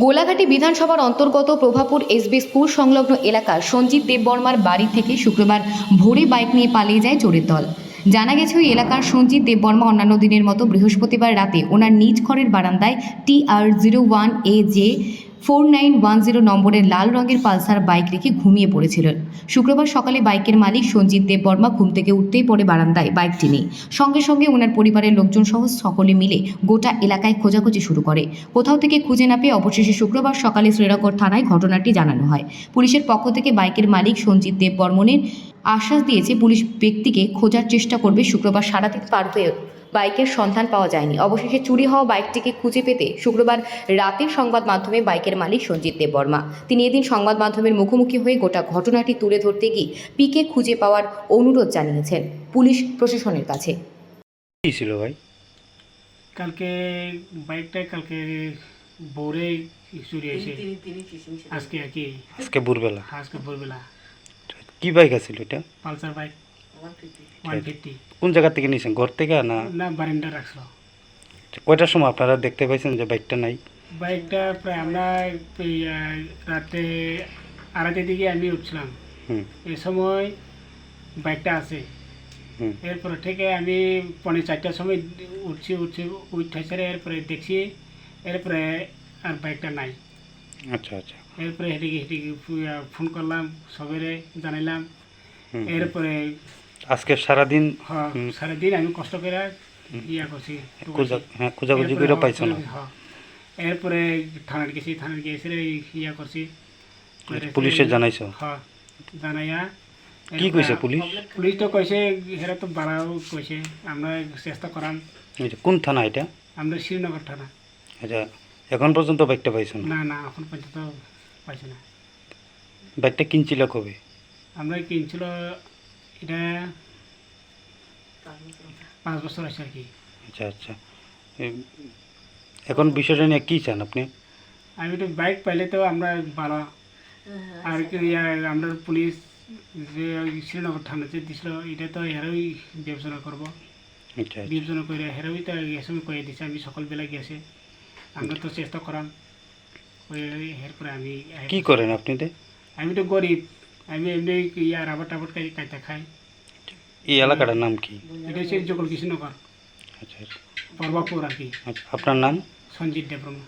গোলাঘাটি বিধানসভার অন্তর্গত প্রভাপুর SB school সংলগ্ন এলাকার সঞ্জিত দেববর্মার বাড়ি থেকে শুক্রবার ভোরে বাইক নিয়ে পালিয়ে যায় চোরের দল। জানা গেছে ওই এলাকার সঞ্জিত দেববর্মা অন্যান্য দিনের মতো বৃহস্পতিবার রাতে ওনার নিজ ঘরের বারান্দায় TR01AJ 4910 নম্বরের লাল রঙের পালসার বাইক রেখে ঘুমিয়ে পড়েছিলেন। শুক্রবার সকালে বাইকের মালিক সঞ্জিত দেববর্মা ঘুম থেকে উঠতেই পড়ে বারান্দায় বাইকটি নেই। সঙ্গে সঙ্গে ওনার পরিবারের লোকজন সহ সকলে মিলে গোটা এলাকায় খোঁজাখুঁজি শুরু করে। কোথাও থেকে খুঁজে না পেয়ে অবশেষে শুক্রবার সকালে শ্রীনগর থানায় ঘটনাটি জানানো হয়। পুলিশের পক্ষ থেকে বাইকের মালিক সঞ্জিত দেববর্মনের আশ্বাস দিয়েছে পুলিশ ব্যক্তিকে খোঁজার চেষ্টা করবে। শুক্রবার সারাদিন পার হয়ে বাইকের সন্ধান পাওয়া যায়নি। অবশেষে চুরি হওয়া বাইকটিকে খুঁজে পেতে শুক্রবার রাতের সংবাদ মাধ্যমে বাইকের মালিক সঞ্জিত দেববর্মা তিনি এদিন সংবাদ মাধ্যমের মুখোমুখি হয়ে গোটা ঘটনাটি তুলে ধরতে গিয়ে পিকে খুঁজে পাওয়ার অনুরোধ জানিয়েছেন পুলিশ প্রশাসনের কাছে। কি ছিল ভাই? কালকে বাইকটা কালকে ভোরে চুরি হয়েছে আজকে আর কি আজকে ভোরবেলা। আজকে ভোরবেলা কি বাইক আছিল এটা? পালসার বাইক 150 কোন জায়গা থেকে নিয়েছেন, ঘর থেকে না? না বারিন্দা রাখছিল। কয়টার সময় আপনারা দেখতে পাইছেন যে বাইকটা নাই? বাইকটা প্রায় আমরা এই, রাতে আড়াইটার দিকে আমি উঠছিলাম। হুম এই সময় বাইকটা আছে। হুম এরপরে থেকে আমি 4:45টার সময় উঠছি উঠেছে এরপরে দেখছি এরপরে আর বাইকটা নাই। আচ্ছা আচ্ছা। এরপরে হেঁটে ফোন করলাম, সবেরে জানাইলাম। হুম, হুম। এরপরে আজকে সারাদিন সারাদিন আমি কষ্ট করে ইয়া করছি। খোঁজাখুঁজি করে পাইছো না? এরপরে থানার গেছি, থানার গিয়ে ইয়া করছি। পুলিশে জানাইছো? হ্যাঁ জানাইয়া কি কইছে পুলিশ? পুলিশ তো কইছে হেরা তো বাড়াও কইছে, আমরা চেষ্টা করাম। এই যে কোন থানা এটা? আমরা শ্রীনগর থানা। আচ্ছা, এখন পর্যন্ত বাইকটা পাইছো না? না না এখন পর্যন্ত পাইছি না। বাইকটা কিনছিল কবে? আমরা কিনছিল এটা 5 বছর আছে আর কি। আচ্ছা আচ্ছা। এখন বিষয়টা নিয়ে কী চান আপনি? আমি তো বাইক পাইলে তো আমরা ভালো। আর কি আমরা পুলিশ যে শ্রীনগর থানাতে দিছিল এটা তো হেরাই বিবেচনা করবো। আচ্ছা বিবেচনা করে হেরাই তো এসময় কয়ে দিছে। আমি সকালবেলা গেছে, আমরা তো চেষ্টা করাম। এরপরে আমি কি করেন আপনি? আমি তো গরিব, আমি এমনি ইয়া রাবার টাবার কাইটা খাই। এই এলাকাটার নাম কি? এটা হচ্ছে জগল কৃষ্ণনগর, আচ্ছা আচ্ছা। প্রভাপুর আর কি। আচ্ছা, আপনার নাম? সঞ্জিত দেববর্মা।